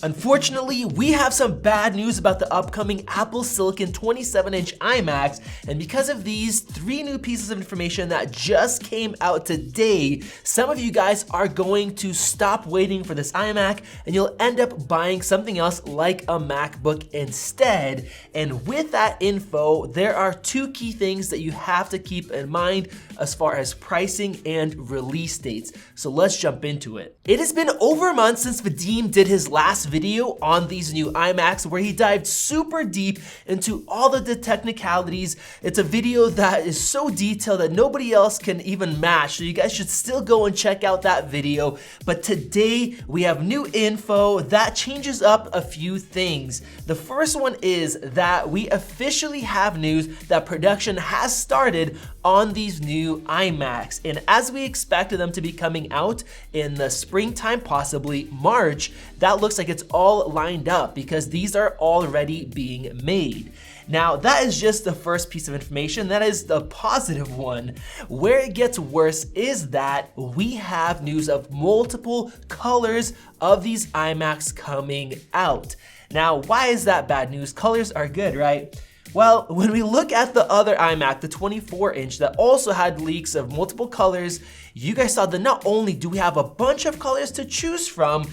Unfortunately, we have some bad news about the upcoming Apple Silicon 27-inch iMacs, and because of these 3 new pieces of information that just came out today, some of you guys are going to stop waiting for this iMac and you'll end up buying something else like a MacBook instead. And with that info, there are 2 key things that you have to keep in mind as far as pricing and release dates. So let's jump into it. It has been over a month since Vadim did his last video on these new iMacs where he dived super deep into all of the technicalities. It's a video that is so detailed that nobody else can even match, so you guys should still go and check out that video. But today we have new info that changes up a few things. The first one is that we officially have news that production has started on these new iMacs, and as we expected them to be coming out in the springtime, possibly March, that looks like it's all lined up because these are already being made. Now, that is just the first piece of information. That is the positive one. Where it gets worse is that we have news of multiple colors of these iMacs coming out. Now, why is that bad news? Colors are good, right? Well, when we look at the other iMac, the 24-inch that also had leaks of multiple colors, you guys saw that not only do we have a bunch of colors to choose from,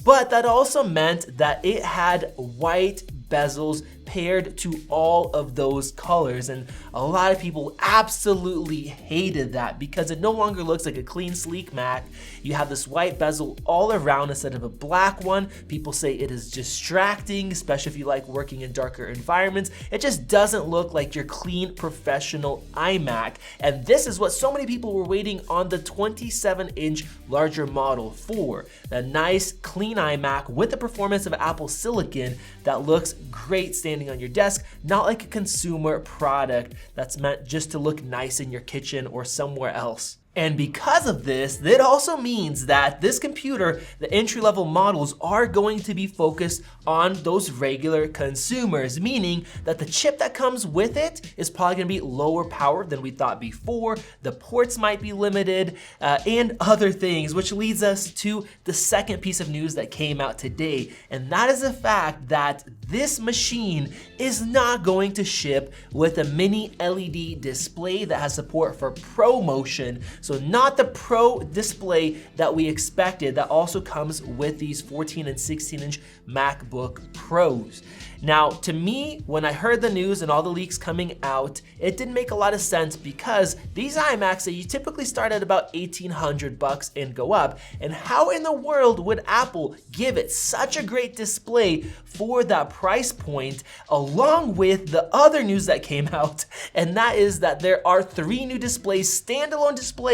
but that also meant that it had white bezels paired to all of those colors, and a lot of people absolutely hated that because it no longer looks like a clean, sleek Mac. You have this white bezel all around instead of a black one. People say it is distracting, especially if you like working in darker environments. It just doesn't look like your clean, professional iMac, and this is what so many people were waiting on the 27-inch larger model for. A nice, clean iMac with the performance of Apple Silicon that looks great standing on your desk, not like a consumer product that's meant just to look nice in your kitchen or somewhere else. And because of this, that also means that this computer, the entry-level models, are going to be focused on those regular consumers, meaning that the chip that comes with it is probably gonna be lower power than we thought before, the ports might be limited, and other things, which leads us to the second piece of news that came out today, and that is the fact that this machine is not going to ship with a mini LED display that has support for ProMotion. So not the Pro display that we expected that also comes with these 14 and 16-inch MacBook Pros. Now, to me, when I heard the news and all the leaks coming out, it didn't make a lot of sense because these iMacs that you typically start at about $1,800 and go up, and how in the world would Apple give it such a great display for that price point, along with the other news that came out, and that is that there are 3 new displays, standalone displays,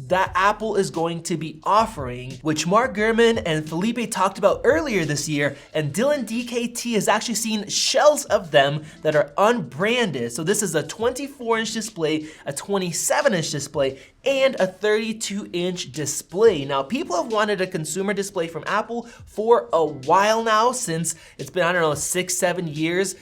that Apple is going to be offering, which Mark Gurman and Felipe talked about earlier this year, and Dylan DKT has actually seen shells of them that are unbranded. So this is a 24-inch display, a 27-inch display, and a 32-inch display. Now, people have wanted a consumer display from Apple for a while now, since it's been, I don't know, 6-7 years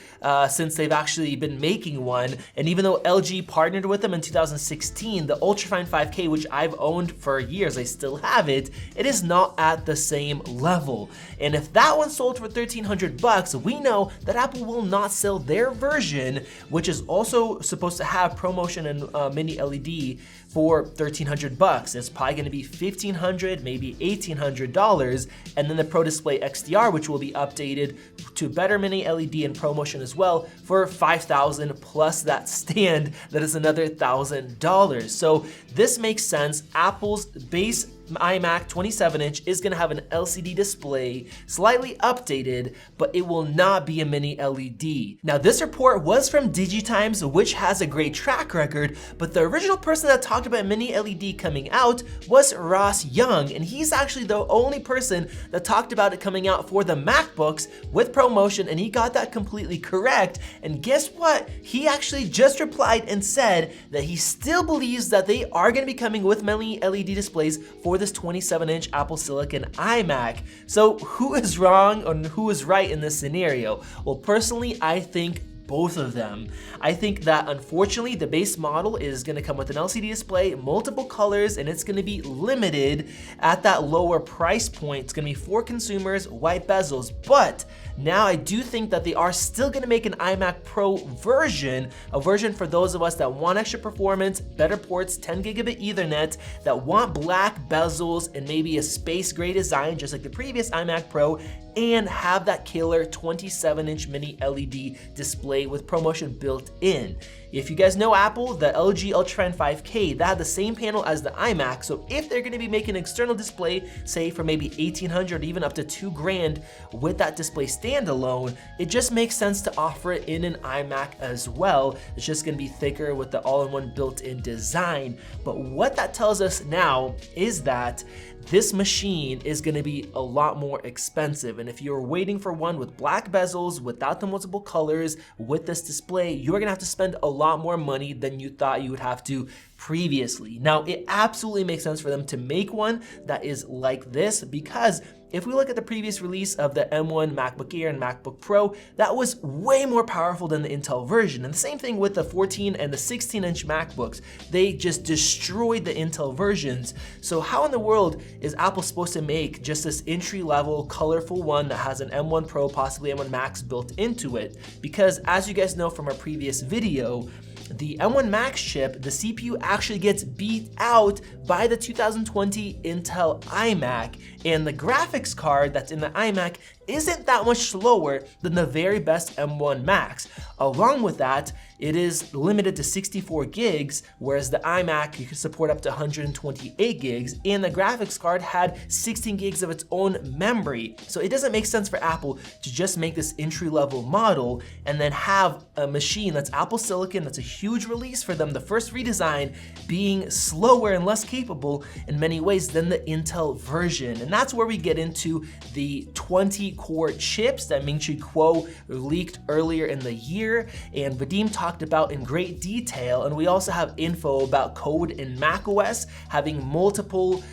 since they've actually been making one. And even though LG partnered with them in 2016, the Ultrafine 5K, which I've owned for years, I still have it, it is not at the same level. And if that one sold for $1,300, we know that Apple will not sell their version, which is also supposed to have ProMotion and mini LED, for $1,300. It's probably gonna be $1,500, maybe $1,800, and then the Pro Display XDR, which will be updated to better mini LED and ProMotion as well, for $5,000 plus that stand, that is another $1,000. So this makes sense. Apple's base iMac 27-inch is gonna have an LCD display, slightly updated, but it will not be a mini LED. Now, this report was from DigiTimes, which has a great track record, but the original person that talked about mini LED coming out was Ross Young, and he's actually the only person that talked about it coming out for the MacBooks with ProMotion, and he got that completely correct. And guess what? He actually just replied and said that he still believes that they are gonna be coming with mini LED displays for this 27-inch Apple Silicon iMac. So who is wrong and who is right in this scenario? Well, personally, I think both of them. I think that unfortunately the base model is gonna come with an LCD display, multiple colors, and it's gonna be limited at that lower price point. It's gonna be for consumers, white bezels, but now I do think that they are still gonna make an iMac Pro version, a version for those of us that want extra performance, better ports, 10 gigabit Ethernet, that want black bezels and maybe a space gray design just like the previous iMac Pro, and have that killer 27-inch mini LED display with ProMotion built in. If you guys know Apple, the LG Ultrafine 5K, that had the same panel as the iMac, so if they're gonna be making an external display, say for maybe $1,800, even up to $2,000 with that display standalone, it just makes sense to offer it in an iMac as well. It's just gonna be thicker with the all-in-one built-in design. But what that tells us now is that this machine is gonna be a lot more expensive. And if you're waiting for one with black bezels, without the multiple colors, with this display, you're gonna have to spend a lot more money than you thought you would have to previously. Now, it absolutely makes sense for them to make one that is like this, because if we look at the previous release of the M1 MacBook Air and MacBook Pro, that was way more powerful than the Intel version. And the same thing with the 14 and the 16-inch MacBooks. They just destroyed the Intel versions. So how in the world is Apple supposed to make just this entry-level, colorful one that has an M1 Pro, possibly M1 Max built into it? Because as you guys know from our previous video, the M1 Max chip, the CPU actually gets beat out by the 2020 Intel iMac, and the graphics card that's in the iMac isn't that much slower than the very best M1 Max. Along with that, it is limited to 64 gigs, whereas the iMac, you can support up to 128 gigs, and the graphics card had 16 gigs of its own memory. So it doesn't make sense for Apple to just make this entry-level model and then have a machine that's Apple Silicon, that's a huge release for them, the first redesign, being slower and less capable in many ways than the Intel version. And that's where we get into the 20-core chips that Ming-Chi Kuo leaked earlier in the year, and Vadim talked about in great detail. And we also have info about code in macOS having multiple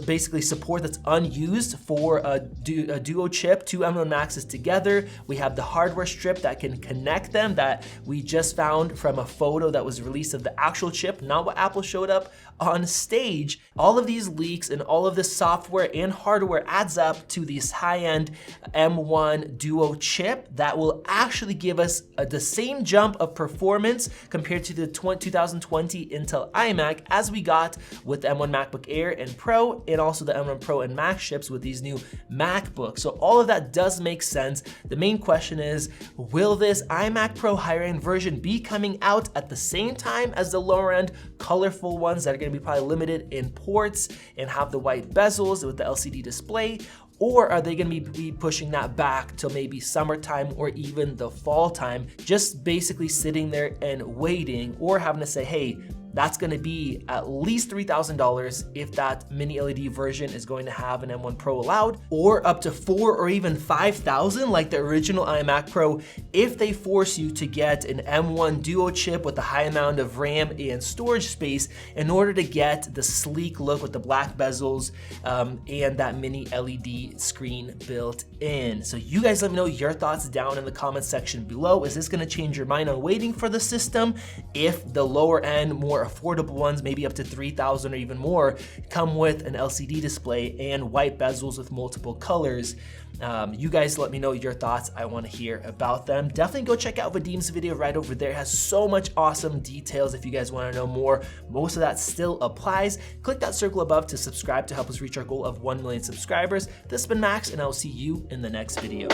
basically support that's unused for a duo chip, two M1 Maxes together. We have the hardware strip that can connect them that we just found from a photo that was released of the actual chip, not what Apple showed up on stage. All of these leaks and all of this software and hardware adds up to this high-end M1 Duo chip that will actually give us the same jump of performance compared to the 2020 Intel iMac as we got with the M1 MacBook Air and Pro, and also the M1 Pro and Max chips with these new MacBooks. So all of that does make sense. The main question is, will this iMac Pro higher-end version be coming out at the same time as the lower-end colorful ones that are going to be probably limited in ports and have the white bezels with the LCD display? Or are they gonna be pushing that back till maybe summertime or even the fall time, just basically sitting there and waiting, or having to say, hey, that's gonna be at least $3,000 if that mini LED version is going to have an M1 Pro allowed, or up to $4,000 or even $5,000 like the original iMac Pro if they force you to get an M1 Duo chip with a high amount of RAM and storage space in order to get the sleek look with the black bezels and that mini LED screen built in. So you guys let me know your thoughts down in the comment section below. Is this gonna change your mind on waiting for the system if the lower end, more affordable ones, maybe up to $3,000 or even more, come with an LCD display and white bezels with multiple colors? You guys let me know your thoughts. I want to hear about them. Definitely go check out Vadim's video right over there. It has so much awesome details if you guys want to know more. Most of that still applies. Click that circle above to subscribe to help us reach our goal of 1 million subscribers. This has been Max, and I will see you in the next video.